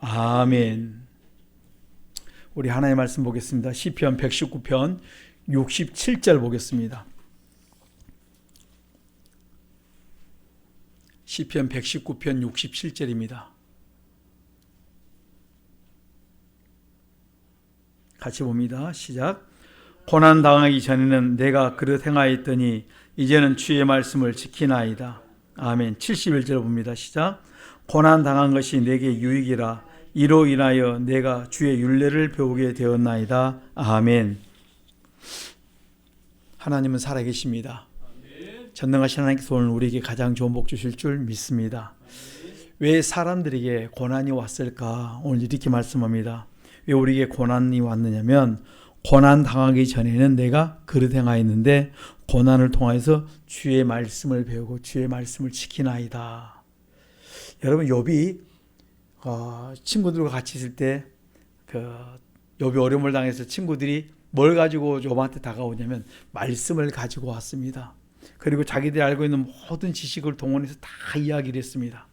아멘. 우리 하나님의 말씀 보겠습니다. 시편 119편 67절 보겠습니다. 시편 119편 67절입니다. 같이 봅니다. 시작. 고난 당하기 전에는 내가 그릇 행하였더니 이제는 주의 말씀을 지키나이다. 아멘. 71절 봅니다. 시작. 고난 당한 것이 내게 유익이라 이로 인하여 내가 주의 율례를 배우게 되었나이다. 아멘. 하나님은 살아계십니다. 전능하신 하나님께서 오늘 우리에게 가장 좋은 복 주실 줄 믿습니다. 왜 사람들에게 고난이 왔을까? 오늘 이렇게 말씀합니다. 왜 우리에게 고난이 왔느냐면 고난 당하기 전에는 내가 그릇 행하였는데 고난을 통해서 주의 말씀을 배우고 주의 말씀을 지키나이다. 여러분, 욥이 친구들과 같이 있을 때 욥이 어려움을 당해서 친구들이 뭘 가지고 욥한테 다가오냐면 말씀을 가지고 왔습니다. 그리고 자기들이 알고 있는 모든 지식을 동원해서 다 이야기를 했습니다.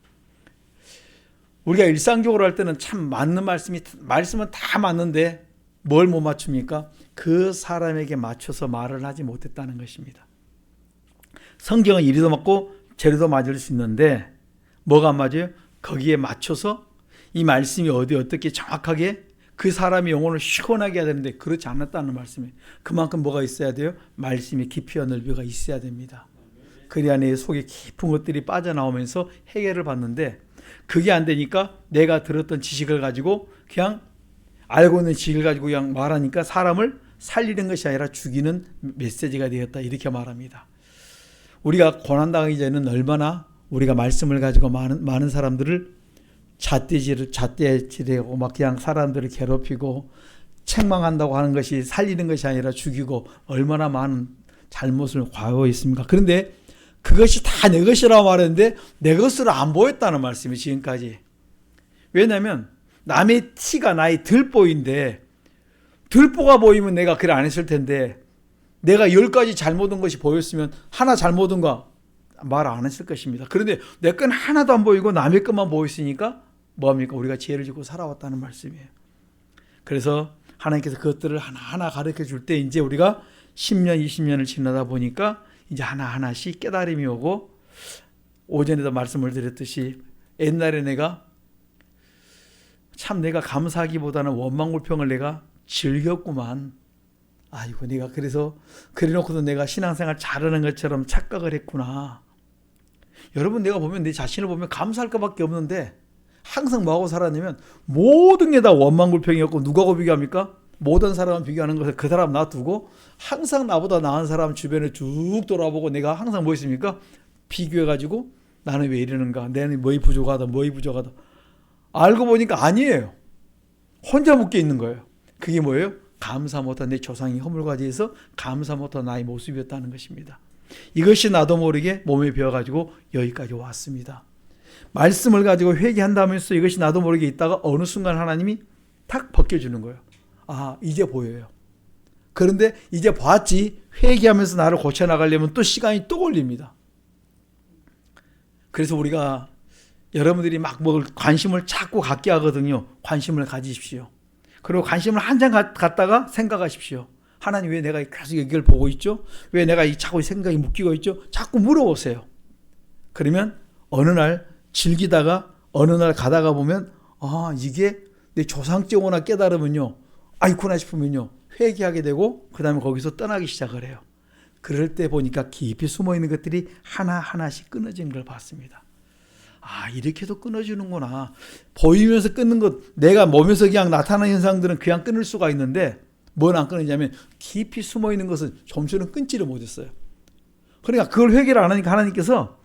우리가 일상적으로 할 때는 참 맞는 말씀은 다 맞는데 뭘 못 맞춥니까? 그 사람에게 맞춰서 말을 하지 못했다는 것입니다. 성경은 이리도 맞고 저리도 맞을 수 있는데 뭐가 안 맞아요? 거기에 맞춰서 이 말씀이 어떻게 정확하게 그 사람의 영혼을 시원하게 해야 되는데 그렇지 않았다는 말씀이에요. 그만큼 뭐가 있어야 돼요? 말씀의 깊이와 넓이가 있어야 됩니다. 그래야 내 속에 깊은 것들이 빠져나오면서 해결을 받는데 그게 안 되니까 내가 들었던 지식을 가지고 그냥 알고 있는 지식을 가지고 그냥 말하니까 사람을 살리는 것이 아니라 죽이는 메시지가 되었다, 이렇게 말합니다. 우리가 고난당하기 전에는 얼마나 우리가 말씀을 가지고 많은 사람들을 잣대질하고 막 그냥 사람들을 괴롭히고 책망한다고 하는 것이 살리는 것이 아니라 죽이고 얼마나 많은 잘못을 과거했습니까? 그런데 그것이 다 내 것이라고 말했는데 내 것으로 안 보였다는 말씀이 지금까지. 왜냐하면 남의 티가 나의 들보인데 들보가 보이면 내가 그래 안 했을 텐데 내가 10가지 잘못한 것이 보였으면 하나 잘못한 거 말 안 했을 것입니다. 그런데 내 건 하나도 안 보이고 남의 것만 보였으니까 뭐합니까? 우리가 죄를 짓고 살아왔다는 말씀이에요. 그래서 하나님께서 그것들을 하나하나 가르쳐 줄 때 이제 우리가 10년, 20년을 지나다 보니까 이제 하나하나씩 깨달음이 오고, 오전에도 말씀을 드렸듯이 옛날에 내가 감사하기보다는 원망불평을 내가 즐겼구만. 아이고, 내가 그래서 그래놓고도 내가 신앙생활 잘하는 것처럼 착각을 했구나. 여러분, 내가 보면 내 자신을 보면 감사할 것밖에 없는데 항상 뭐하고 살았냐면 모든 게 다 원망불평이었고, 누구하고 비교합니까? 모든 사람은 비교하는 것을 그 사람 놔두고 항상 나보다 나은 사람 주변에 쭉 돌아보고 내가 항상 뭐 있습니까? 비교해가지고 나는 왜 이러는가? 내는 뭐이 부족하다. 알고 보니까 아니에요. 혼자 묶여 있는 거예요. 그게 뭐예요? 감사 못한 내 조상이 허물과지해서 감사 못한 나의 모습이었다는 것입니다. 이것이 나도 모르게 몸에 배어가지고 여기까지 왔습니다. 말씀을 가지고 회개한다면서 이것이 나도 모르게 있다가 어느 순간 하나님이 탁 벗겨주는 거예요. 아, 이제 보여요. 그런데 이제 봤지, 회개하면서 나를 고쳐나가려면 또 시간이 또 걸립니다. 그래서 우리가 여러분들이 막 관심을 자꾸 갖게 하거든요. 관심을 가지십시오. 그리고 관심을 한참 갖다가 생각하십시오. 하나님, 왜 내가 계속 여기를 보고 있죠? 왜 내가 자꾸 생각이 묶이고 있죠? 자꾸 물어보세요. 그러면 어느 날 즐기다가 어느 날 가다가 보면 이게 내 조상적으로나 깨달으면요, 아이쿠나 싶으면요, 회개하게 되고 그 다음에 거기서 떠나기 시작을 해요. 그럴 때 보니까 깊이 숨어있는 것들이 하나하나씩 끊어지는 걸 봤습니다. 이렇게도 끊어지는구나. 보이면서 끊는 것, 내가 몸에서 그냥 나타나는 현상들은 그냥 끊을 수가 있는데 뭘 안 끊느냐면 깊이 숨어있는 것은 점수는 끊지를 못했어요. 그러니까 그걸 회개를 안 하니까 하나님께서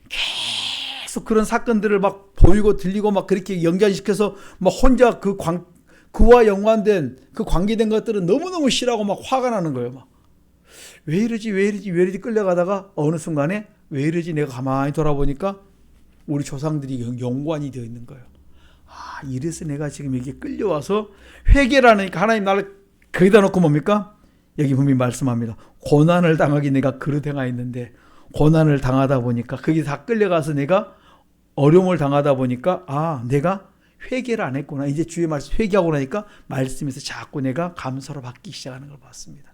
계속 그런 사건들을 막 보이고 들리고 막 그렇게 연결시켜서 막 혼자 그와 연관된 그 관계된 것들은 너무너무 싫어하고 막 화가 나는 거예요. 막 왜 이러지 끌려가다가 어느 순간에 왜 이러지 내가 가만히 돌아보니까 우리 조상들이 연관이 되어 있는 거예요. 이래서 내가 지금 여기 끌려와서 회개를 하니까 하나님 나를 거기다 놓고 뭡니까? 여기 분명히 말씀합니다. 고난을 당하기 내가 그릇 행하였는데 고난을 당하다 보니까 거기 다 끌려가서 내가 어려움을 당하다 보니까 내가 회개를 안 했구나. 이제 주의 말씀 회개하고 나니까 말씀에서 자꾸 내가 감사로 받기 시작하는 걸 봤습니다.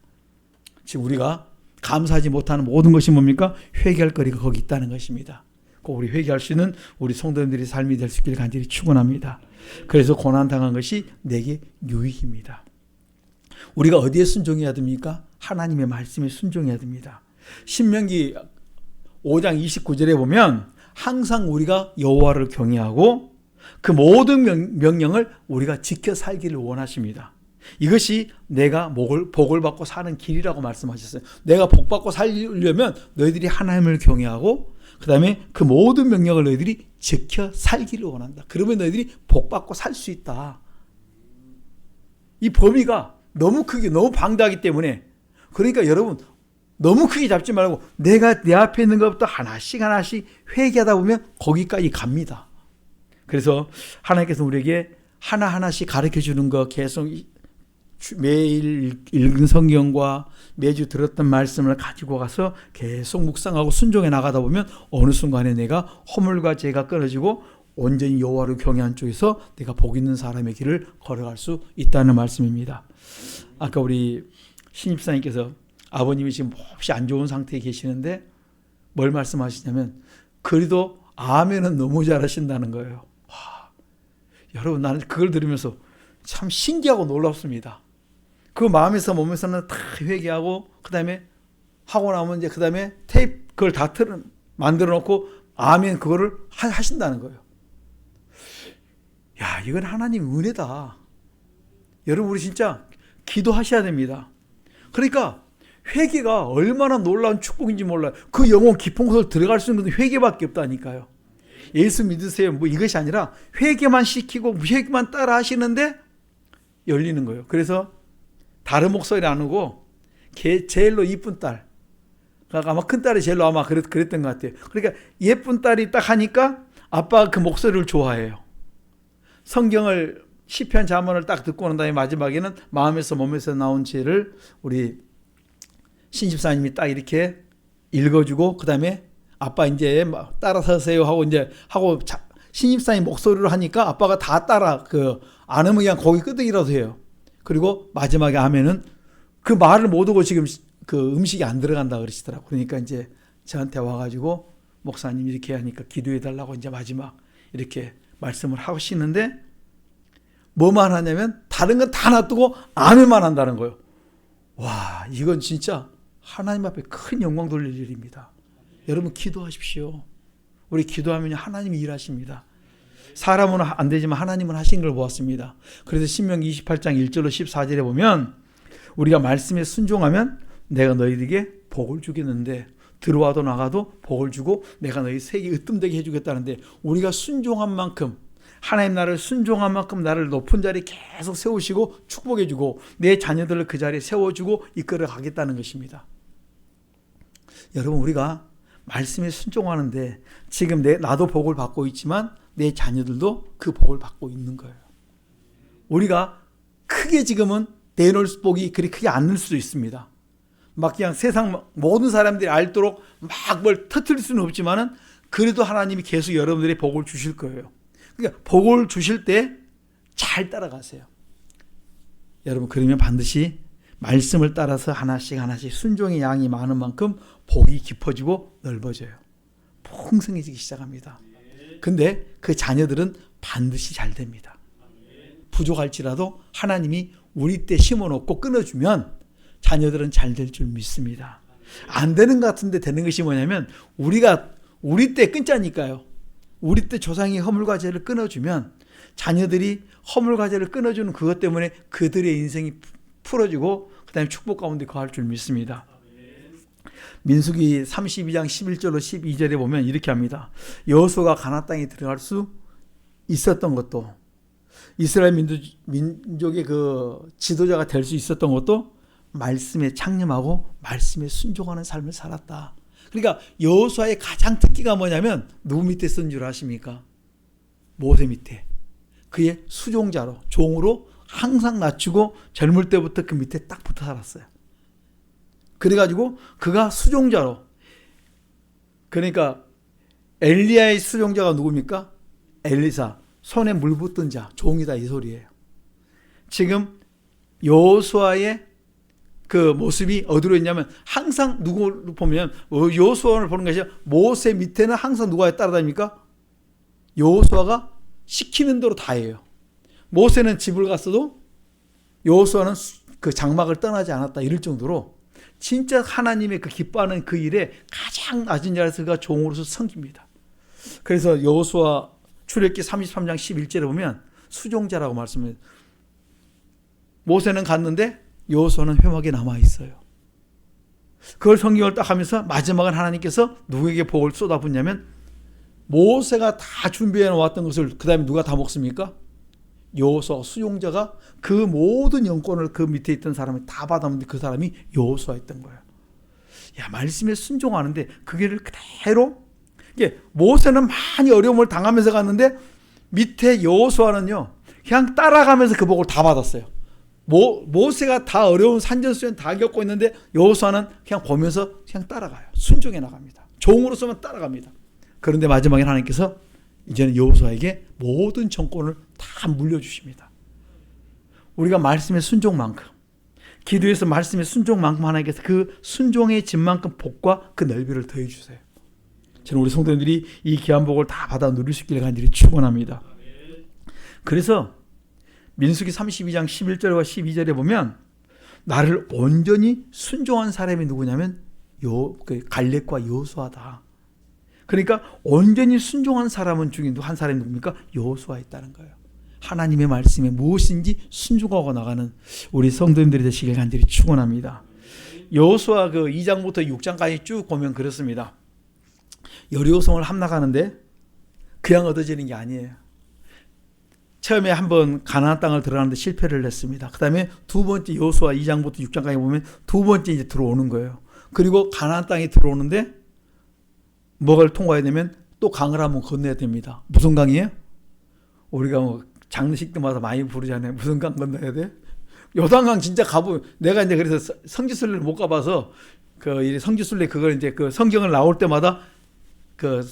지금 우리가 감사하지 못하는 모든 것이 뭡니까? 회개할 거리가 거기 있다는 것입니다. 꼭 우리 회개할 수 있는 우리 성도님들의 삶이 될 수 있기를 간절히 축원합니다. 그래서 고난당한 것이 내게 유익입니다. 우리가 어디에 순종해야 됩니까? 하나님의 말씀에 순종해야 됩니다. 신명기 5장 29절에 보면 항상 우리가 여호와를 경외하고 그 모든 명령을 우리가 지켜 살기를 원하십니다. 이것이 내가 복을 받고 사는 길이라고 말씀하셨어요. 내가 복 받고 살려면 너희들이 하나님을 경외하고 그 다음에 그 모든 명령을 너희들이 지켜 살기를 원한다. 그러면 너희들이 복 받고 살 수 있다. 이 범위가 너무 크게 너무 방대하기 때문에 그러니까 여러분 너무 크게 잡지 말고 내가 내 앞에 있는 것부터 하나씩 회개하다 보면 거기까지 갑니다. 그래서 하나님께서 우리에게 하나하나씩 가르쳐 주는 거 계속 매일 읽은 성경과 매주 들었던 말씀을 가지고 가서 계속 묵상하고 순종해 나가다 보면 어느 순간에 내가 허물과 죄가 끊어지고 온전히 여호와를 경외한 쪽에서 내가 복 있는 사람의 길을 걸어갈 수 있다는 말씀입니다. 아까 우리 신입사님께서 아버님이 지금 몹시 안 좋은 상태에 계시는데 뭘 말씀하시냐면 그래도 아멘은 너무 잘하신다는 거예요. 와, 여러분 나는 그걸 들으면서 참 신기하고 놀랍습니다. 그 마음에서 몸에서는 다 회개하고 그 다음에 하고 나면 이제 그 다음에 테이프 그걸 다 만들어 놓고 아멘 그거를 하신다는 거예요. 야, 이건 하나님 은혜다. 여러분 우리 진짜 기도하셔야 됩니다. 그러니까 회개가 얼마나 놀라운 축복인지 몰라요. 그 영혼 깊은 곳을 들어갈 수 있는 것은 회개밖에 없다니까요. 예수 믿으세요. 뭐 이것이 아니라 회개만 시키고 회개만 따라 하시는데 열리는 거예요. 그래서 다른 목소리 안 오고 제일로 이쁜 딸, 아마 큰 딸이 제일로 아마 그랬던 것 같아요. 그러니까 예쁜 딸이 딱 하니까 아빠가 그 목소리를 좋아해요. 성경을 시편 잠언을 딱 듣고 난 다음에 마지막에는 마음에서 몸에서 나온 죄를 우리 신집사님이 딱 이렇게 읽어주고 그 다음에 아빠 이제 따라서세요 하고 신집사님 목소리로 하니까 아빠가 다 따라 안 하면 그냥 거기 끄덕이라도 해요. 그리고 마지막에 하면은 그 말을 못 하고 지금 그 음식이 안 들어간다 그러시더라고요. 그러니까 이제 저한테 와가지고 목사님 이렇게 하니까 기도해 달라고 이제 마지막 이렇게 말씀을 하시는데 뭐만 하냐면 다른 건 다 놔두고 아멘만 한다는 거예요. 와, 이건 진짜 하나님 앞에 큰 영광 돌릴 일입니다. 여러분 기도하십시오. 우리 기도하면 하나님이 일하십니다. 사람은 안 되지만 하나님은 하신 걸 보았습니다. 그래서 신명기 28장 1절로 14절에 보면 우리가 말씀에 순종하면 내가 너희에게 복을 주겠는데 들어와도 나가도 복을 주고 내가 너희 세계 으뜸되게 해주겠다는데 우리가 순종한 만큼 하나님 나를 순종한 만큼 나를 높은 자리에 계속 세우시고 축복해주고 내 자녀들을 그 자리에 세워주고 이끌어 가겠다는 것입니다. 여러분 우리가 말씀에 순종하는데 지금 나도 복을 받고 있지만 내 자녀들도 그 복을 받고 있는 거예요. 우리가 크게 지금은 내놓을 복이 그리 크게 않을 수도 있습니다. 막 그냥 세상 모든 사람들이 알도록 막 뭘 터뜨릴 수는 없지만은 그래도 하나님이 계속 여러분들의 복을 주실 거예요. 그러니까 복을 주실 때 잘 따라가세요. 여러분 그러면 반드시 말씀을 따라서 하나씩 순종의 양이 많은 만큼 복이 깊어지고 넓어져요. 풍성해지기 시작합니다. 근데 그 자녀들은 반드시 잘 됩니다. 부족할지라도 하나님이 우리 때 심어놓고 끊어주면 자녀들은 잘 될 줄 믿습니다. 안 되는 것 같은데 되는 것이 뭐냐면 우리 때 끊자니까요. 우리 때 조상이 허물과 죄를 끊어주면 자녀들이 허물과 죄를 끊어주는 그것 때문에 그들의 인생이 풀어지고 그 다음에 축복 가운데 거할 줄 믿습니다. 민수기 32장 11절로 12절에 보면 이렇게 합니다. 여호수아가 가나안 땅에 들어갈 수 있었던 것도 이스라엘 민족의 그 지도자가 될 수 있었던 것도 말씀에 창념하고 말씀에 순종하는 삶을 살았다. 그러니까 여호수아의 가장 특기가 뭐냐면 누구 밑에 쓴 줄 아십니까? 모세 밑에. 그의 수종자로 종으로 항상 낮추고 젊을 때부터 그 밑에 딱 붙어 살았어요. 그래가지고 그가 수종자로 그러니까 엘리야의 수종자가 누굽니까? 엘리사. 손에 물 붓던 자, 종이다 이 소리예요. 지금 여호수아의 그 모습이 어디로 있냐면 항상 누구를 보면 여호수아를 보는 것이 모세 밑에는 항상 누가 따라다닙니까? 여호수아가 시키는 대로 다 해요. 모세는 집을 갔어도 여호수아는 그 장막을 떠나지 않았다 이럴 정도로 진짜 하나님의 그 기뻐하는 그 일에 가장 낮은 자리가 종으로서 섬깁니다. 그래서 여호수아 출애굽기 33장 11절에 보면 수종자라고 말씀해요. 모세는 갔는데 여호수아는 회막에 남아 있어요. 그걸 성경을 딱 하면서 마지막은 하나님께서 누구에게 복을 쏟아붓냐면 모세가 다 준비해 놓았던 것을 그 다음에 누가 다 먹습니까? 여호수아 수종자가 그 모든 영권을 그 밑에 있던 사람이 다 받았는데 그 사람이 여호수아였던 거예요. 야, 말씀에 순종하는데 그 길을 그대로 이게 모세는 많이 어려움을 당하면서 갔는데 밑에 여호수아는요 그냥 따라가면서 그 복을 다 받았어요. 모세가 다 어려운 산전수전 다 겪고 있는데 여호수아는 그냥 보면서 그냥 따라가요. 순종해 나갑니다. 종으로서만 따라갑니다. 그런데 마지막에 하나님께서 이제는 여호수아에게 모든 정권을 다 물려주십니다. 우리가 말씀의 순종만큼, 기도에서 말씀의 순종만큼 하나님께서 그 순종의 짐만큼 복과 그 넓이를 더해 주세요. 저는 우리 성도님들이 이 귀한 복을 다 받아 누릴 수 있기를 간절히 축원합니다. 그래서 민수기 32장 11절과 12절에 보면 나를 온전히 순종한 사람이 누구냐면 갈렙과 여호수아다. 그러니까 온전히 순종한 사람은 중에 한 사람이 누굽니까? 여호수아 있다는 거예요. 하나님의 말씀에 무엇인지 순종하고 나가는 우리 성도님들이 되시길 간절히 축원합니다. 여호수아 그 2장부터 6장까지 쭉 보면 그렇습니다. 여리고성을 함락하는데 그냥 얻어지는 게 아니에요. 처음에 한번 가나안 땅을 들어가는데 실패를 했습니다. 그 다음에 두 번째 여호수아 2장부터 6장까지 보면 두 번째 이제 들어오는 거예요. 그리고 가나안 땅에 들어오는데 뭐를 통과해야 되면 또 강을 한번 건너야 됩니다. 무슨 강이에요? 우리가 뭐 장례식 때마다 많이 부르잖아요. 무슨 강 건너야 돼? 요단강 진짜 가보. 내가 이제 그래서 성지순례를 못 가봐서 그 성지순례 그걸 이제 그 성경을 나올 때마다 그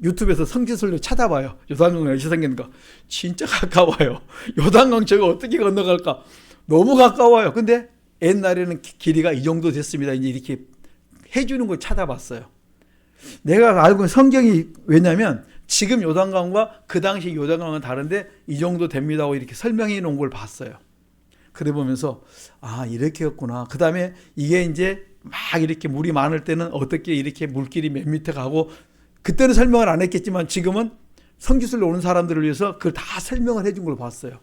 유튜브에서 성지순례 찾아봐요. 요단강이 어디서 생겼는가? 진짜 가까워요. 요단강 저거 어떻게 건너갈까? 너무 가까워요. 근데 옛날에는 길이가 이 정도 됐습니다. 이제 이렇게 해주는 걸 찾아봤어요. 내가 알고 있는 성경이 왜냐면 지금 요단강과 그 당시 요단강은 다른데 이 정도 됩니다 하고 이렇게 설명해 놓은 걸 봤어요. 그래 보면서 아 이렇게였구나. 그 다음에 이게 이제 막 이렇게 물이 많을 때는 어떻게 이렇게 물길이 몇 미터 가고 그때는 설명을 안 했겠지만 지금은 성지순례 오는 사람들을 위해서 그걸 다 설명을 해준 걸 봤어요.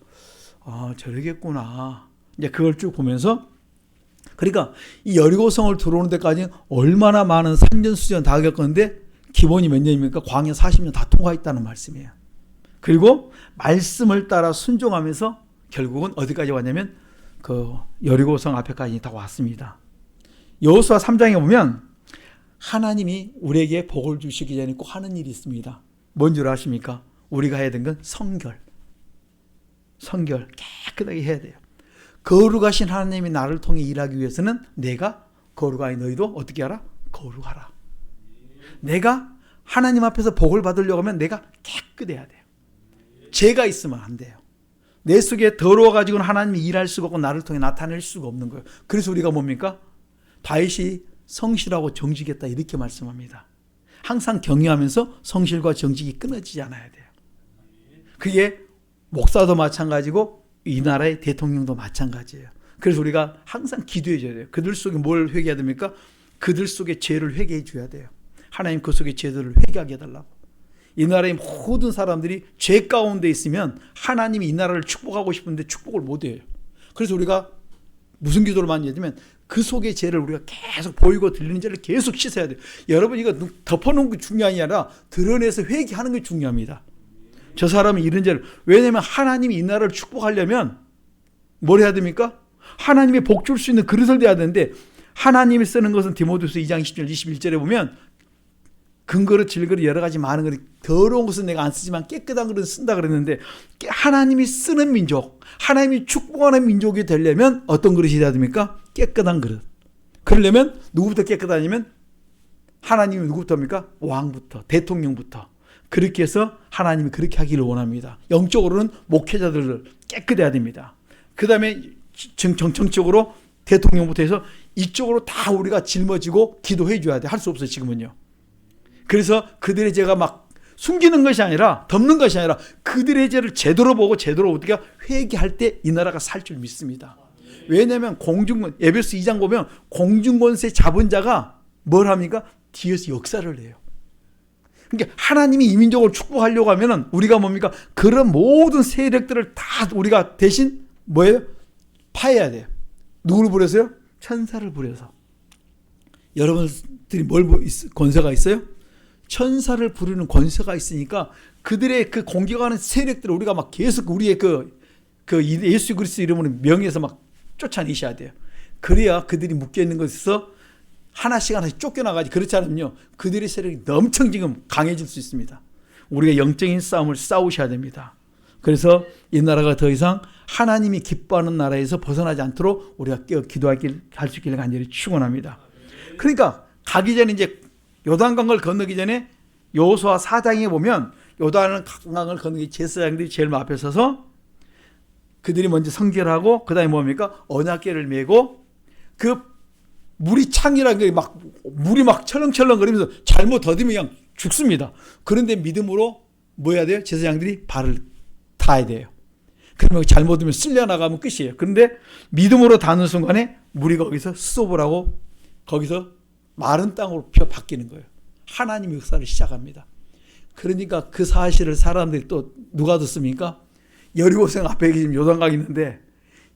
아 저러겠구나. 이제 그걸 쭉 보면서 그러니까 이 여리고성을 들어오는 데까지 얼마나 많은 산전수전 다 겪었는데 기본이 몇 년입니까? 광야 40년 다 통과했다는 말씀이에요. 그리고 말씀을 따라 순종하면서 결국은 어디까지 왔냐면 그 여리고성 앞에까지 다 왔습니다. 여호수아 3장에 보면 하나님이 우리에게 복을 주시기 전에 꼭 하는 일이 있습니다. 뭔 줄 아십니까? 우리가 해야 되는 건 성결 깨끗하게 해야 돼요. 거룩하신 하나님이 나를 통해 일하기 위해서는 내가 거룩하니 너희도 어떻게 하라? 거룩하라. 내가 하나님 앞에서 복을 받으려고 하면 내가 깨끗해야 돼요. 죄가 있으면 안 돼요. 내 속에 더러워가지고는 하나님이 일할 수가 없고 나를 통해 나타낼 수가 없는 거예요. 그래서 우리가 뭡니까? 다윗이 성실하고 정직했다 이렇게 말씀합니다. 항상 경외하면서 성실과 정직이 끊어지지 않아야 돼요. 그게 목사도 마찬가지고 이 나라의 대통령도 마찬가지예요. 그래서 우리가 항상 기도해 줘야 돼요. 그들 속에 뭘 회개해야 됩니까? 그들 속에 죄를 회개해 줘야 돼요. 하나님 그 속에 죄들을 회개하게 해달라고. 이 나라의 모든 사람들이 죄 가운데 있으면 하나님이 이 나라를 축복하고 싶은데 축복을 못 해요. 그래서 우리가 무슨 기도를 많이 해주면 그 속의 죄를 우리가 계속 보이고 들리는 죄를 계속 씻어야 돼요. 여러분 이거 덮어놓은 게 중요한 게 아니라 드러내서 회개하는 게 중요합니다. 저 사람이 이런 죄를, 왜냐하면 하나님이 이 나라를 축복하려면 뭘 해야 됩니까? 하나님의 복 줄 수 있는 그릇을 대야 되는데 하나님이 쓰는 것은 디모데후서 2장 10절 21절에 보면 금그릇 질그릇 여러 가지 많은 그릇, 더러운 것은 내가 안 쓰지만 깨끗한 그릇은 쓴다 그랬는데 하나님이 쓰는 민족, 하나님이 축복하는 민족이 되려면 어떤 그릇이 돼야 됩니까? 깨끗한 그릇. 그러려면 누구부터 깨끗하냐면 하나님이 누구부터입니까? 왕부터, 대통령부터. 그렇게 해서 하나님이 그렇게 하기를 원합니다. 영적으로는 목회자들을 깨끗해야 됩니다. 그 다음에 정적으로 대통령부터 해서 이쪽으로 다 우리가 짊어지고 기도해 줘야 돼. 할 수 없어요, 지금은요. 그래서 그들의 죄가 막 숨기는 것이 아니라, 덮는 것이 아니라 그들의 죄를 제대로 보고 제대로 우리가 회개할 때 이 나라가 살 줄 믿습니다. 왜냐하면 에베소 2장 보면 공중권세 잡은 자가 뭘 합니까? 뒤에서 역사를 해요. 그러니까 하나님이 이민족을 축복하려고 하면은 우리가 뭡니까? 그런 모든 세력들을 다 우리가 대신 뭐예요? 파해야 돼요. 누구를 부려서요? 천사를 부려서. 여러분들이 권세가 있어요? 천사를 부르는 권세가 있으니까 그들의 그 공격하는 세력들을 우리가 막 계속 우리의 그 예수 그리스도 이름으로 명예에서 막 쫓아내셔야 돼요. 그래야 그들이 묶여있는 것에서 하나씩 쫓겨나가지. 그렇지 않으면요, 그들의 세력이 엄청 지금 강해질 수 있습니다. 우리가 영적인 싸움을 싸우셔야 됩니다. 그래서 이 나라가 더 이상 하나님이 기뻐하는 나라에서 벗어나지 않도록 우리가 기도할 수 있기를 간절히 축원합니다. 그러니까 가기 전에 이제 요단강을 건너기 전에 여호수아 4장에 보면 요단강을 건너기 제사장들이 제일 앞에 서서 그들이 먼저 성결하고 그 다음에 뭡니까? 언약궤를 메고 그 물이 창이라는 게 막 물이 막 철렁철렁 거리면서 잘못 더디면 그냥 죽습니다. 그런데 믿음으로 뭐 해야 돼요? 제사장들이 발을 타야 돼요. 그러면 잘못하면 쓸려 나가면 끝이에요. 그런데 믿음으로 닿는 순간에 물이 거기서 스톱을 하고 거기서 마른 땅으로 바뀌는 거예요. 하나님의 역사를 시작합니다. 그러니까 그 사실을 사람들이 또 누가 듣습니까? 여리고성 앞에 지금 요단강이 있는데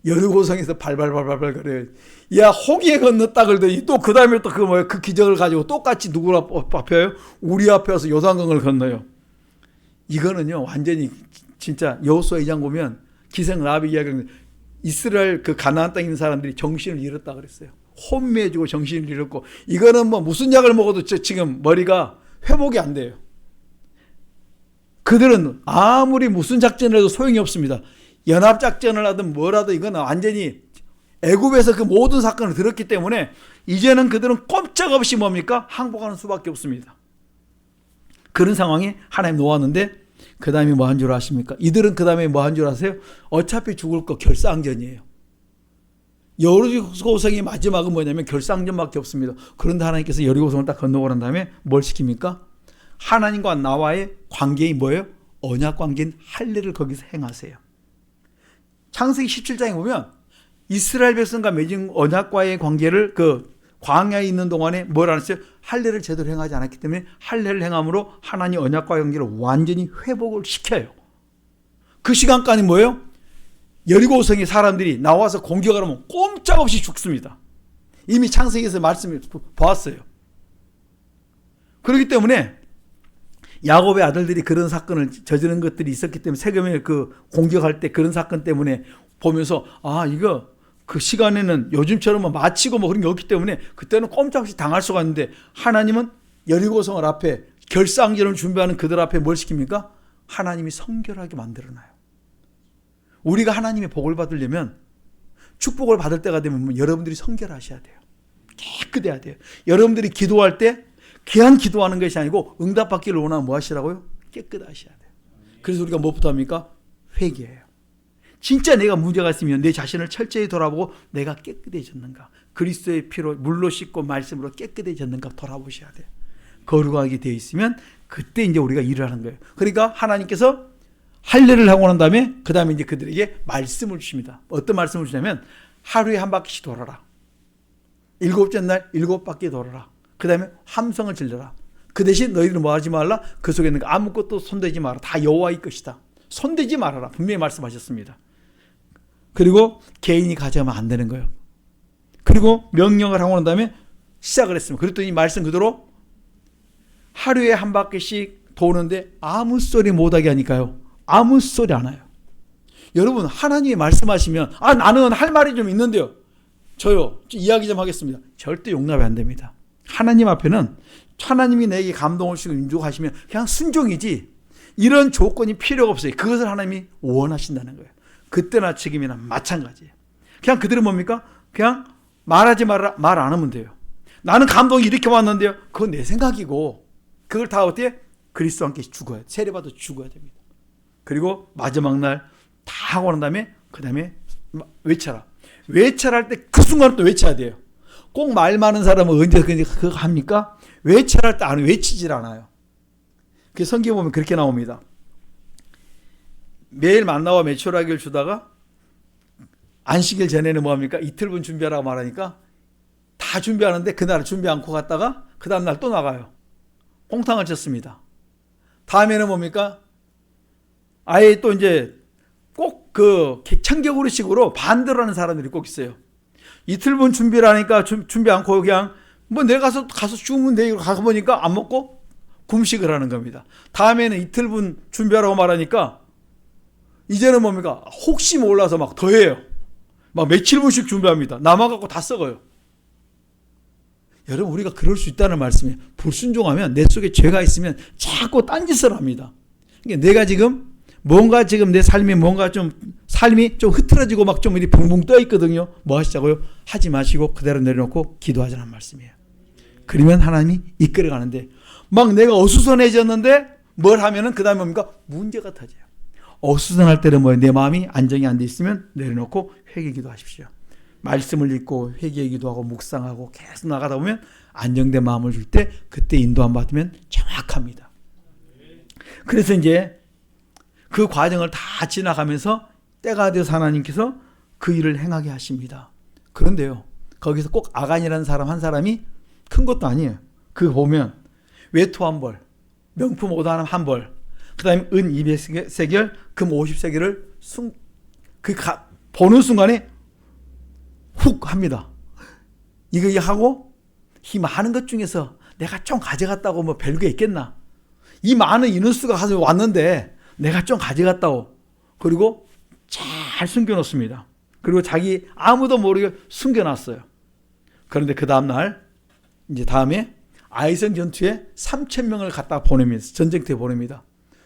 여리고성에서 발발발발 거려요. 야, 호기에 건넜다 그러더니 또 그 다음에 또 그 기적을 가지고 똑같이 누구 앞에요? 우리 앞에 와서 요단강을 건너요. 이거는요, 완전히 진짜 여호수아 2장 보면 기생 라비 이야기는 이스라엘 그 가나안 땅에 있는 사람들이 정신을 잃었다 그랬어요. 혼미해지고 정신을 잃었고, 이거는 뭐 무슨 약을 먹어도 지금 머리가 회복이 안 돼요. 그들은 아무리 무슨 작전을 해도 소용이 없습니다. 연합작전을 하든 뭘 하든 이거는 완전히 애굽에서 그 모든 사건을 들었기 때문에 이제는 그들은 꼼짝없이 뭡니까? 항복하는 수밖에 없습니다. 그런 상황에 하나님 놓았는데 그 다음에 뭐 한 줄 아십니까? 이들은 그 다음에 뭐 한 줄 아세요? 어차피 죽을 거 결상전이에요. 여리고성의 마지막은 뭐냐면 결상전밖에 없습니다. 그런데 하나님께서 여리고성을 딱 건너고 난 다음에 뭘 시킵니까? 하나님과 나와의 관계이 뭐예요? 언약 관계인 할례를 거기서 행하세요. 창세기 17장에 보면 이스라엘 백성과 맺은 언약과의 관계를 그 광야에 있는 동안에 뭘 안 했어요? 할례를 제대로 행하지 않았기 때문에 할례를 행함으로 하나님 언약과의 관계를 완전히 회복을 시켜요. 그 시간까지 뭐예요? 여리고성의 사람들이 나와서 공격을 하면 꼼짝없이 죽습니다. 이미 창세기에서 말씀을 보았어요. 그렇기 때문에 야곱의 아들들이 그런 사건을 저지른 것들이 있었기 때문에 세겜에 그 공격할 때 그런 사건 때문에 보면서 이거 그 시간에는 요즘처럼 마치고 뭐 그런 게 없기 때문에 그때는 꼼짝없이 당할 수가 있는데 하나님은 여리고성을 앞에 결상전을 준비하는 그들 앞에 뭘 시킵니까? 하나님이 성결하게 만들어놔요. 우리가 하나님의 복을 받으려면 축복을 받을 때가 되면 여러분들이 성결하셔야 돼요. 깨끗해야 돼요. 여러분들이 기도할 때 그냥 기도하는 것이 아니고 응답받기를 원하면 뭐 하시라고요? 깨끗하셔야 돼요. 그래서 우리가 무엇부터 합니까? 회개해요. 진짜 내가 문제가 있으면 내 자신을 철저히 돌아보고 내가 깨끗해졌는가? 그리스도의 피로 물로 씻고 말씀으로 깨끗해졌는가 돌아보셔야 돼요. 거룩하게 되어 있으면 그때 이제 우리가 일을 하는 거예요. 그러니까 하나님께서 할례를 하고 난 다음에 그 다음에 이제 그들에게 말씀을 주십니다. 어떤 말씀을 주냐면 하루에 한 바퀴씩 돌아라. 7째 날 7바퀴 돌아라. 그 다음에 함성을 질러라. 그 대신 너희들은 뭐 하지 말라? 그 속에 있는 거 아무것도 손대지 마라. 다 여호와의 것이다. 손대지 말아라. 분명히 말씀하셨습니다. 그리고 개인이 가져가면 안 되는 거예요. 그리고 명령을 하고 난 다음에 시작을 했습니다. 그랬더니 말씀 그대로 하루에 한 바퀴씩 도는데 아무 소리 못하게 하니까요. 아무 소리 안 해요. 여러분, 하나님이 말씀하시면 나는 할 말이 좀 있는데요. 저요. 이야기 좀 하겠습니다. 절대 용납이 안 됩니다. 하나님 앞에는 하나님이 내게 감동을 주시고 인도하시면 그냥 순종이지 이런 조건이 필요가 없어요. 그것을 하나님이 원하신다는 거예요. 그때나 지금이나 마찬가지예요. 그냥 그들은 뭡니까? 그냥 말하지 말라, 말 안 하면 돼요. 나는 감동이 이렇게 왔는데요. 그건 내 생각이고 그걸 다 어때요? 그리스도와 함께 죽어야, 세례받아 죽어야 됩니다. 그리고 마지막 날 다 하고 난 다음에 그 다음에 외쳐라. 외쳐할 때 그 순간 또 외쳐야 돼요. 꼭 말 많은 사람은 언제 그거 합니까? 외쳐할 때 안 외치질 않아요. 그 성경 보면 그렇게 나옵니다. 매일 만나와 메추라기를 주다가 안식일 전에는 뭐합니까? 이틀분 준비하라고 말하니까 다 준비하는데 그날 준비 않고 갔다가 그 다음날 또 나가요. 홍탕을 쳤습니다. 다음에는 뭡니까? 아예 또 이제 꼭 그 청격으로식으로 반대로 하는 사람들이 꼭 있어요. 이틀분 준비를 하니까 준비 않고 그냥 뭐 내가 가서 죽으면 돼. 가서 보니까 안 먹고 금식을 하는 겁니다. 다음에는 이틀분 준비하라고 말하니까 이제는 뭡니까? 혹시 몰라서 막 더해요. 막 며칠분씩 준비합니다. 남아갖고 다 썩어요. 여러분, 우리가 그럴 수 있다는 말씀이에요. 불순종하면 내 속에 죄가 있으면 자꾸 딴짓을 합니다. 그러니까 내가 지금 뭔가 지금 내 삶이 뭔가 좀 삶이 좀 흐트러지고 막 좀 이렇게 붕붕 떠 있거든요. 뭐 하시자고요? 하지 마시고 그대로 내려놓고 기도하자는 말씀이에요. 그러면 하나님이 이끌어 가는데 막 내가 어수선해졌는데 뭘 하면은 그 다음에 뭡니까? 문제가 터져요. 어수선할 때는 뭐예요? 내 마음이 안정이 안 돼 있으면 내려놓고 회개 기도하십시오. 말씀을 읽고 회개 기도하고 묵상하고 계속 나가다 보면 안정된 마음을 줄 때 그때 인도함 받으면 정확합니다. 그래서 이제 그 과정을 다 지나가면서 때가 되어서 하나님께서 그 일을 행하게 하십니다. 그런데요, 거기서 꼭 아간이라는 사람 한 사람이 큰 것도 아니에요. 그거 보면 외투 한 벌, 명품 옷 한 벌, 그 다음에 은 200세겔, 금 50세겔을 보는 순간에 훅 합니다. 이거 하고 이 많은 것 중에서 내가 좀 가져갔다고 뭐 별게 있겠나? 이 많은 인원수가 가서 왔는데 내가 좀 가져갔다고. 그리고 잘 숨겨놓습니다. 그리고 자기 아무도 모르게 숨겨놨어요. 그런데 그 다음날 이제 다음에 아이성 전투에 3,000명을 갖다 보냅니다. 전쟁터에 보냅니다.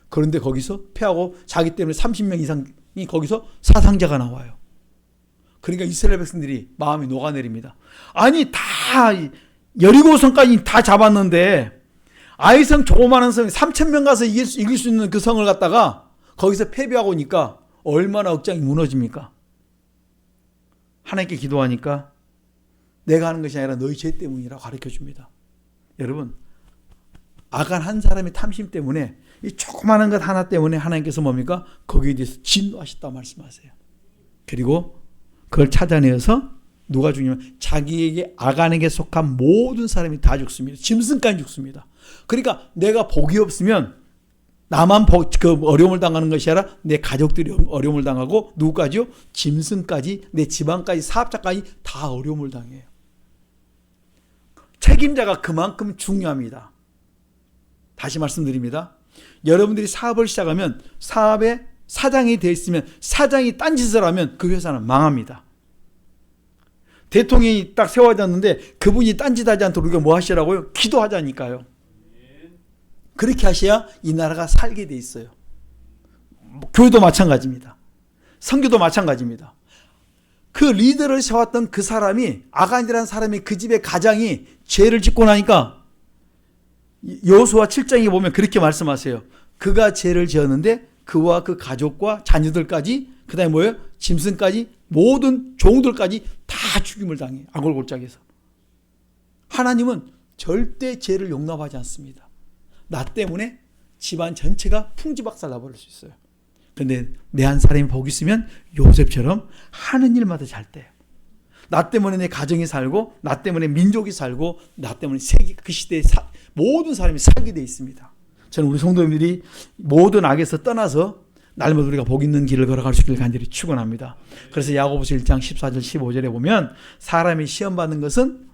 그런데 거기서 패하고 자기 때문에 30명 이상이 거기서 사상자가 나와요. 그러니까 이스라엘 백성들이 마음이 녹아내립니다. 아니 다 여리고성까지 다 잡았는데 아이성 조그마한 성에 3,000명 가서 이길 수 있는 그 성을 갖다가 거기서 패배하고 오니까 얼마나 억장이 무너집니까? 하나님께 기도하니까 내가 하는 것이 아니라 너희 죄 때문이라고 가르쳐줍니다. 여러분, 아간 한 사람의 탐심 때문에 이 조그마한 것 하나 때문에 하나님께서 뭡니까? 거기에 대해서 진노하셨다고 말씀하세요. 그리고 그걸 찾아내어서 누가 죽냐면 자기에게 아간에게 속한 모든 사람이 다 죽습니다. 짐승까지 죽습니다. 그러니까 내가 복이 없으면 나만 그 어려움을 당하는 것이 아니라 내 가족들이 어려움을 당하고 누구까지요? 짐승까지, 내 집안까지, 사업자까지 다 어려움을 당해요. 책임자가 그만큼 중요합니다. 다시 말씀드립니다. 여러분들이 사업을 시작하면 사업에 사장이 되어 있으면 사장이 딴짓을 하면 그 회사는 망합니다. 대통령이 딱 세워졌는데 그분이 딴짓하지 않도록 우리가 뭐 하시라고요? 기도하자니까요. 그렇게 하셔야 이 나라가 살게 돼 있어요. 교회도 마찬가지입니다. 선교도 마찬가지입니다. 그 리더를 세웠던 그 사람이 아간이라는 사람이 그 집의 가장이 죄를 짓고 나니까 여호수아 7장에 보면 그렇게 말씀하세요. 그가 죄를 지었는데 그와 그 가족과 자녀들까지 그 다음에 뭐예요? 짐승까지 모든 종들까지 다 죽임을 당해. 아골골짜기에서. 하나님은 절대 죄를 용납하지 않습니다. 나 때문에 집안 전체가 풍지박살 나버릴 수 있어요. 그런데 내 한 사람이 복 있으면 요셉처럼 하는 일마다 잘 돼요. 나 때문에 내 가정이 살고 나 때문에 민족이 살고 나 때문에 세계 그 시대에 모든 사람이 살게 돼 있습니다. 저는 우리 성도님들이 모든 악에서 떠나서 날마다 우리가 복 있는 길을 걸어갈 수 있기를 간절히 축원합니다. 그래서 야고보서 1장 14절 15절에 보면 사람이 시험받는 것은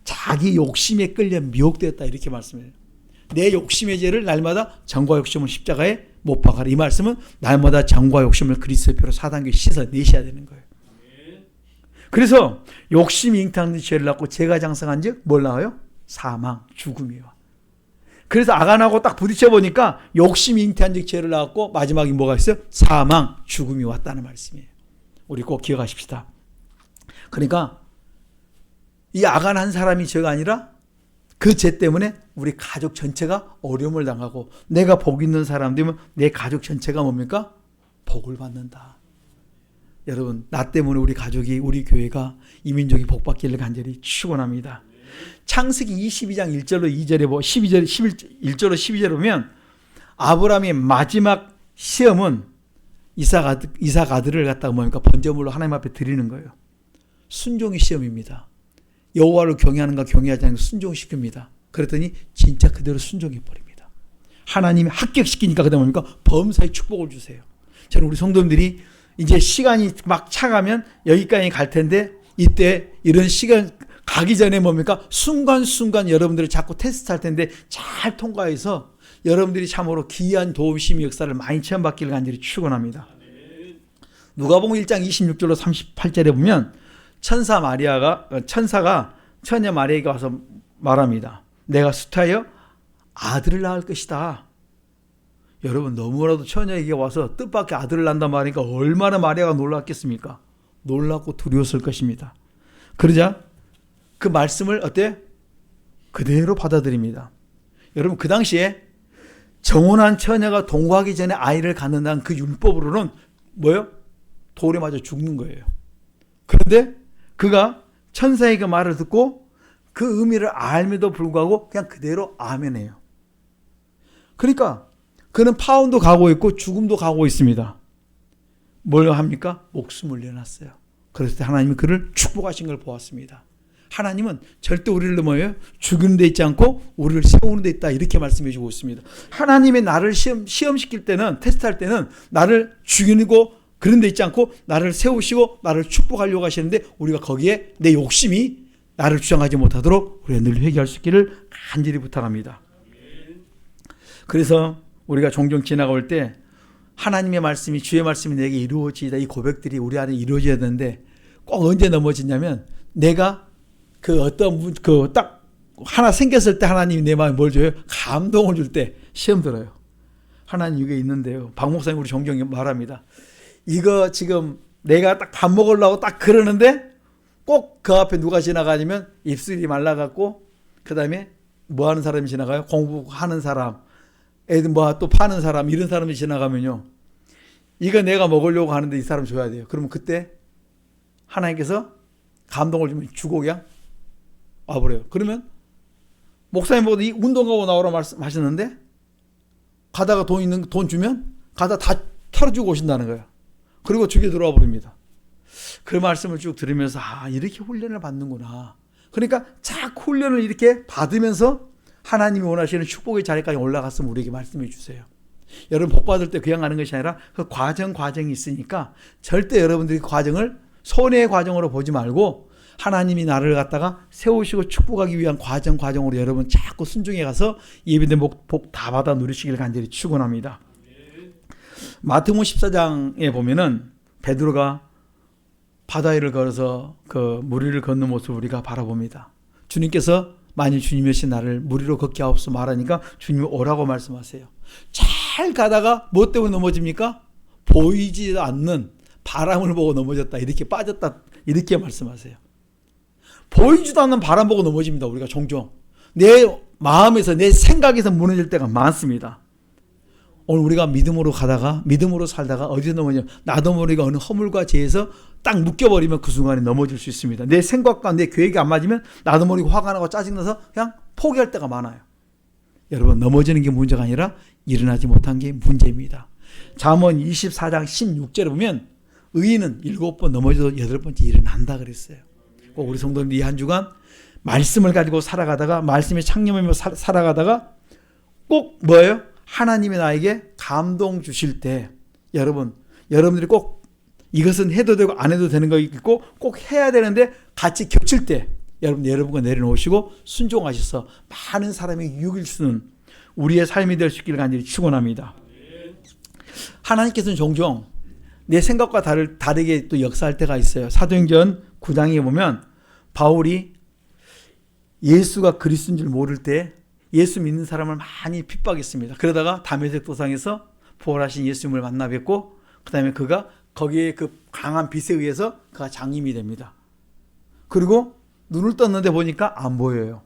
자기 욕심에 끌려 미혹되었다 이렇게 말씀해요. 내 욕심의 죄를 날마다 정과 욕심을 십자가에 못 박아라. 이 말씀은 날마다 정과 욕심을 그리스도의 피로 사단교에 씻어내셔야 되는 거예요. 그래서 욕심이 잉태하는 죄를 낳고 죄가 장성한 즉 뭘 낳아요? 사망, 죽음이요. 그래서 아간하고 딱 부딪혀 보니까 욕심이 잉태한 즉 죄를 낳았고 마지막에 뭐가 있어요? 사망, 죽음이 왔다는 말씀이에요. 우리 꼭 기억하십시다. 그러니까 이 아간 한 사람이 죄가 아니라 그 죄 때문에 우리 가족 전체가 어려움을 당하고 내가 복 있는 사람 되면 내 가족 전체가 뭡니까? 복을 받는다. 여러분, 나 때문에 우리 가족이, 우리 교회가, 이 민족이 복받기를 간절히 축원합니다. 창세기 22장 1절로 2절에 1절로 12절에 보면 아브라함의 마지막 시험은 이삭 아들을 갖다가 뭡니까? 번제물로 하나님 앞에 드리는 거예요. 순종의 시험입니다. 여호와를 경외하는가 경외하지 않는가 순종시킵니다. 그랬더니 진짜 그대로 순종해 버립니다. 하나님이 합격시키니까 그다음 뭡니까? 범사의 축복을 주세요. 저는 우리 성도님들이 이제 시간이 막 차가면 여기까지 갈 텐데 이때 이런 시간 가기 전에 뭡니까? 순간순간 여러분들을 자꾸 테스트할 텐데 잘 통과해서 여러분들이 참으로 기이한 도우심의 역사를 많이 체험받기를 간절히 축원합니다. 누가복음 1장 26절로 38절에 보면 천사가 처녀 마리아에게 와서 말합니다. 내가 수타하여 아들을 낳을 것이다. 여러분, 너무나도 처녀에게 와서 뜻밖의 아들을 낳는단 말이니까 얼마나 마리아가 놀랐겠습니까? 놀랍고 두려웠을 것입니다. 그러자 그 말씀을 어때? 그대로 받아들입니다. 여러분, 그 당시에 정혼한 처녀가 동거하기 전에 아이를 갖는다는 그 율법으로는 뭐예요? 돌에 맞아 죽는 거예요. 그런데 그가 천사의 그 말을 듣고 그 의미를 알면도 불구하고 그냥 그대로 아멘해요. 그러니까 그는 파혼도 가고 있고 죽음도 가고 있습니다. 뭘 합니까? 목숨을 내놨어요. 그랬을 때 하나님이 그를 축복하신 걸 보았습니다. 하나님은 절대 우리를 뭐예요? 죽이는 데 있지 않고 우리를 세우는 데 있다, 이렇게 말씀해 주고 있습니다. 하나님의 나를 시험시킬 때는, 테스트할 때는 나를 죽이고 그런 데 있지 않고 나를 세우시고 나를 축복하려고 하시는데 우리가 거기에 내 욕심이 나를 주장하지 못하도록 우리가 늘 회개할 수 있기를 간절히 부탁합니다. 그래서 우리가 종종 지나갈 때 하나님의 말씀이, 주의 말씀이 내게 이루어지다, 이 고백들이 우리 안에 이루어져야 되는데 꼭 언제 넘어지냐면 내가 딱 하나 생겼을 때 하나님이 내 마음에 뭘 줘요? 감동을 줄 때 시험 들어요. 하나님 이게 있는데요. 박 목사님 우리 종종 말합니다. 이거 지금 내가 딱 밥 먹으려고 딱 그러는데 꼭 그 앞에 누가 지나가냐면 입술이 말라갖고 그 다음에 뭐 하는 사람이 지나가요? 공부하는 사람, 애들 뭐 또 파는 사람, 이런 사람이 지나가면요. 이거 내가 먹으려고 하는데 이 사람 줘야 돼요. 그러면 그때 하나님께서 감동을 주면 주고 그냥 와버려요. 그러면 목사님 보고 이 운동하고 나오라 말씀하셨는데 가다가 돈 주면 가다 다 털어주고 오신다는 거예요. 그리고 주게 들어와 버립니다. 그 말씀을 쭉 들으면서 이렇게 훈련을 받는구나. 그러니까 자꾸 훈련을 이렇게 받으면서 하나님이 원하시는 축복의 자리까지 올라갔으면 우리에게 말씀해 주세요. 여러분, 복 받을 때 그냥 가는 것이 아니라 그 과정이 있으니까 절대 여러분들이 그 과정을 손해의 과정으로 보지 말고 하나님이 나를 갖다가 세우시고 축복하기 위한 과정으로 여러분 자꾸 순종해 가서 예비된 복 다 받아 누리시길 간절히 축원합니다. 마태복음 14장에 보면은 베드로가 바다 위를 걸어서 그 물 위를 걷는 모습을 우리가 바라봅니다. 주님께서 만일 주님이신 나를 물 위로 걷게 하옵소서 말하니까 주님이 오라고 말씀하세요. 잘 가다가 뭐 때문에 넘어집니까? 보이지 않는 바람을 보고 넘어졌다, 이렇게 빠졌다, 이렇게 말씀하세요. 보이지도 않는 바람 보고 넘어집니다. 우리가 종종 내 마음에서, 내 생각에서 무너질 때가 많습니다. 오늘 우리가 믿음으로 가다가, 믿음으로 살다가 어디서 넘어지냐, 나도 모르게 어느 허물과 죄에서 딱 묶여버리면 그 순간에 넘어질 수 있습니다. 내 생각과 내 계획이 안 맞으면 나도 모르게 화가 나고 짜증나서 그냥 포기할 때가 많아요. 여러분, 넘어지는 게 문제가 아니라 일어나지 못한 게 문제입니다. 잠언 24장 16절에 보면 의인은 7번 넘어져도 8번째 일어난다 그랬어요. 꼭 우리 성도님들 이 한 주간 말씀을 가지고 살아가다가, 말씀에 창념하며 살아가다가 꼭 뭐예요? 하나님이 나에게 감동 주실 때 여러분들이 꼭 이것은 해도 되고 안 해도 되는 거 있고 꼭 해야 되는데 같이 겹칠 때 여러분과 내려놓으시고 순종하셔서 많은 사람이 유익을 주는 우리의 삶이 될 수 있기를 간절히 축원합니다. 하나님께서는 종종 내 생각과 다르게 또 역사할 때가 있어요. 사도행전 9장에 보면 바울이 예수가 그리스도인 줄 모를 때 예수 믿는 사람을 많이 핍박했습니다. 그러다가 다메섹 도상에서 부활하신 예수님을 만나 뵙고 그 다음에 그가 거기에 그 강한 빛에 의해서 그가 장님이 됩니다. 그리고 눈을 떴는데 보니까 안 보여요.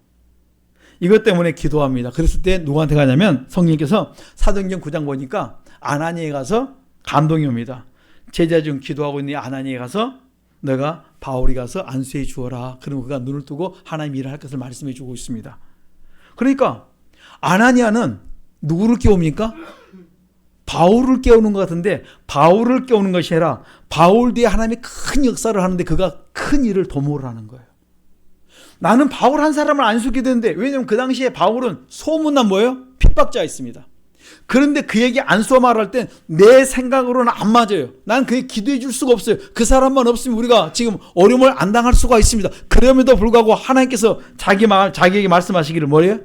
이것 때문에 기도합니다. 그랬을 때 누구한테 가냐면 성령님께서 사도행전 9장 보니까 아나니에 가서 감동이 옵니다. 제자 중 기도하고 있는 아나니에 가서 너가 바울이 가서 안수해 주어라. 그러면 그가 눈을 뜨고 하나님 일을 할 것을 말씀해 주고 있습니다. 그러니까 아나니아는 누구를 깨웁니까? 바울을 깨우는 것 같은데 바울을 깨우는 것이 아니라 바울 뒤에 하나님이 큰 역사를 하는데 그가 큰 일을 도모를 하는 거예요. 나는 바울 한 사람을 안수하게 되는데 왜냐하면 그 당시에 바울은 소문난 뭐예요? 핍박자였습니다. 그런데 그에게 안수와 말할 땐 내 생각으로는 안 맞아요. 난 그에게 기도해 줄 수가 없어요. 그 사람만 없으면 우리가 지금 어려움을 안 당할 수가 있습니다. 그럼에도 불구하고 하나님께서 자기에게 말씀하시기를 뭐예요?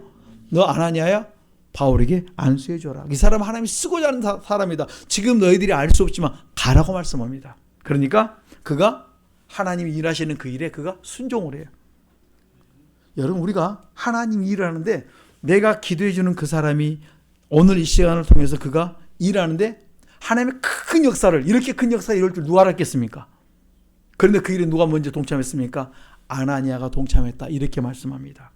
너 아나니아야? 바울에게 안수해 줘라. 이 사람은 하나님이 쓰고자 하는 사람이다. 지금 너희들이 알 수 없지만 가라고 말씀합니다. 그러니까 그가 하나님이 일하시는 그 일에 그가 순종을 해요. 여러분 우리가 하나님이 일을 하는데 내가 기도해 주는 그 사람이 오늘 이 시간을 통해서 그가 일하는데 하나님의 큰 역사를 이렇게 큰 역사를 이룰 줄 누가 알았겠습니까? 그런데 그 일에 누가 먼저 동참했습니까? 아나니아가 동참했다. 이렇게 말씀합니다.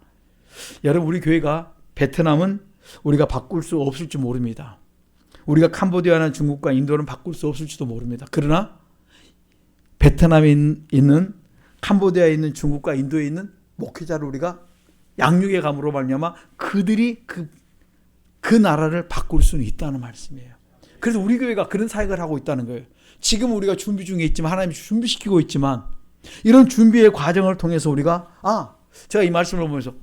여러분 우리 교회가 베트남은 우리가 바꿀 수 없을지 모릅니다. 우리가 캄보디아나 중국과 인도는 바꿀 수 없을지도 모릅니다. 그러나 베트남에 있는 캄보디아에 있는 중국과 인도에 있는 목회자를 우리가 양육에 감으로 말미암아 그들이 그 나라를 바꿀 수는 있다는 말씀이에요. 그래서 우리 교회가 그런 사역을 하고 있다는 거예요. 지금 우리가 준비 중에 있지만 하나님이 준비시키고 있지만 이런 준비의 과정을 통해서 우리가 제가 이 말씀을 보면서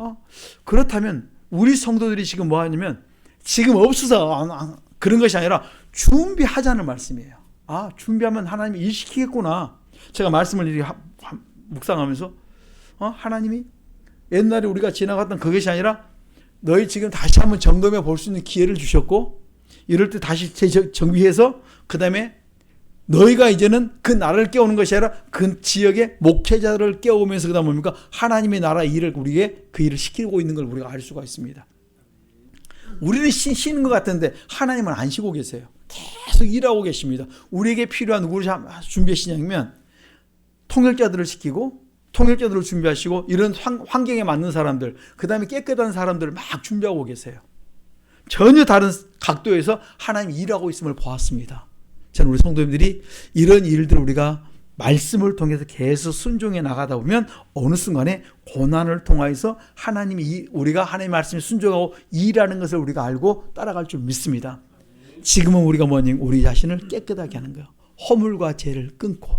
그렇다면 우리 성도들이 지금 뭐 하냐면 지금 없어서 그런 것이 아니라 준비하자는 말씀이에요. 준비하면 하나님이 일시키겠구나. 제가 말씀을 이렇게 묵상하면서 하나님이 옛날에 우리가 지나갔던 그것이 아니라 너희 지금 다시 한번 점검해 볼 수 있는 기회를 주셨고 이럴 때 다시 정비해서 그 다음에 너희가 이제는 그 나라를 깨우는 것이 아니라 그 지역의 목회자를 깨우면서 그다음 뭡니까? 하나님의 나라 일을 우리에게 그 일을 시키고 있는 걸 우리가 알 수가 있습니다. 우리는 쉬는 것 같은데 하나님은 안 쉬고 계세요. 계속 일하고 계십니다. 우리에게 필요한 누구를 준비하시냐면 통역자들을 시키고 통역자들을 준비하시고 이런 환경에 맞는 사람들 그 다음에 깨끗한 사람들을 막 준비하고 계세요. 전혀 다른 각도에서 하나님이 일하고 있음을 보았습니다. 저는 우리 성도님들이 이런 일들을 우리가 말씀을 통해서 계속 순종해 나가다 보면 어느 순간에 고난을 통하여서 하나님이 우리가 하나님의 말씀에 순종하고 일하는 것을 우리가 알고 따라갈 줄 믿습니다. 지금은 우리가 뭐냐면 우리 자신을 깨끗하게 하는 거예요. 허물과 죄를 끊고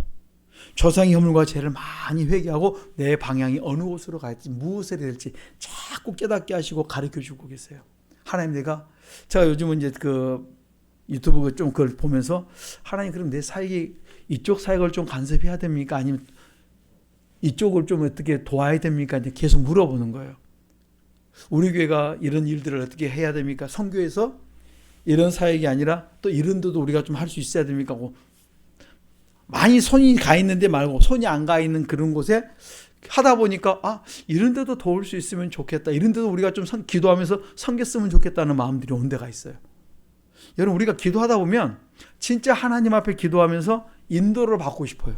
조상의 허물과 죄를 많이 회개하고 내 방향이 어느 곳으로 갈지 무엇을 해야 될지 자꾸 깨닫게 하시고 가르쳐 주고 계세요. 하나님 제가 요즘은 이제 유튜브 좀 그걸 보면서 하나님 그럼 내 사역이 이쪽 사역을 좀 간섭해야 됩니까? 아니면 이쪽을 좀 어떻게 도와야 됩니까? 이제 계속 물어보는 거예요. 우리 교회가 이런 일들을 어떻게 해야 됩니까? 선교에서 이런 사역이 아니라 또 이런 데도 우리가 좀 할 수 있어야 됩니까? 많이 손이 가 있는데 말고 손이 안 가 있는 그런 곳에 하다 보니까 이런 데도 도울 수 있으면 좋겠다. 이런 데도 우리가 좀 기도하면서 섬겼으면 좋겠다는 마음들이 온 데가 있어요. 여러분 우리가 기도하다 보면 진짜 하나님 앞에 기도하면서 인도를 받고 싶어요.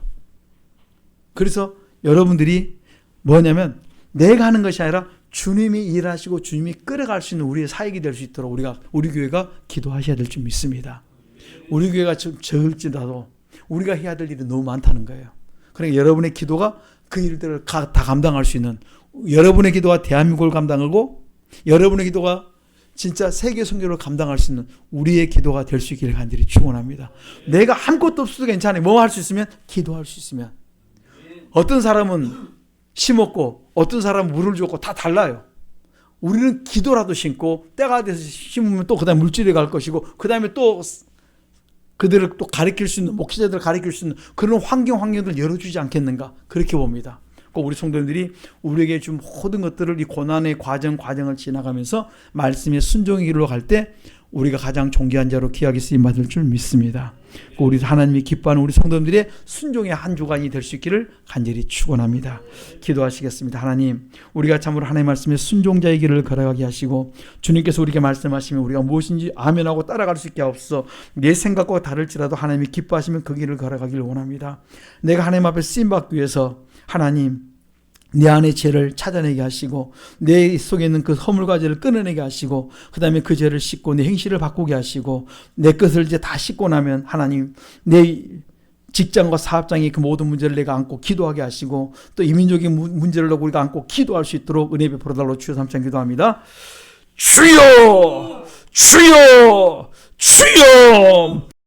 그래서 여러분들이 뭐냐면 내가 하는 것이 아니라 주님이 일하시고 주님이 끌어갈 수 있는 우리의 사역이 될 수 있도록 우리 교회가 기도하셔야 될 줄 믿습니다. 우리 교회가 좀 적을지라도 우리가 해야 될 일이 너무 많다는 거예요. 그러니까 여러분의 기도가 그 일들을 다 감당할 수 있는 여러분의 기도가 대한민국을 감당하고 여러분의 기도가 진짜 세계 선교를 감당할 수 있는 우리의 기도가 될 수 있기를 간절히 축원합니다. 내가 아무것도 없어도 괜찮아요. 뭐 할 수 있으면 기도할 수 있으면. 어떤 사람은 심었고 어떤 사람은 물을 줬고 다 달라요. 우리는 기도라도 심고 때가 돼서 심으면 또 그다음에 물질이 갈 것이고 그다음에 또 그들을 또 가르칠 수 있는 목회자들을 가르칠 수 있는 그런 환경들을 열어주지 않겠는가 그렇게 봅니다. 꼭 우리 성도님들이 우리에게 준 모든 것들을 이 고난의 과정을 지나가면서 말씀의 순종의 길로 갈 때 우리가 가장 존귀한 자로 귀하게 쓰임받을 줄 믿습니다. 우리 하나님이 기뻐하는 우리 성도님들의 순종의 한 주간이 될 수 있기를 간절히 축원합니다. 기도하시겠습니다. 하나님, 우리가 참으로 하나님의 말씀에 순종자의 길을 걸어가게 하시고 주님께서 우리에게 말씀하시면 우리가 무엇인지 아멘하고 따라갈 수 있게 하옵소서. 내 생각과 다를지라도 하나님이 기뻐하시면 그 길을 걸어가기를 원합니다. 내가 하나님 앞에 쓰임받기 위해서 하나님 내 안의 죄를 찾아내게 하시고 내 속에 있는 그 허물과 죄를 끊어내게 하시고 그 다음에 그 죄를 씻고 내 행실을 바꾸게 하시고 내 것을 이제 다 씻고 나면 하나님 내 직장과 사업장의 그 모든 문제를 내가 안고 기도하게 하시고 또 이민족의 문제를 우리가 안고 기도할 수 있도록 은혜 베풀어 달라고 주여 삼창 기도합니다. 주여 주여 주여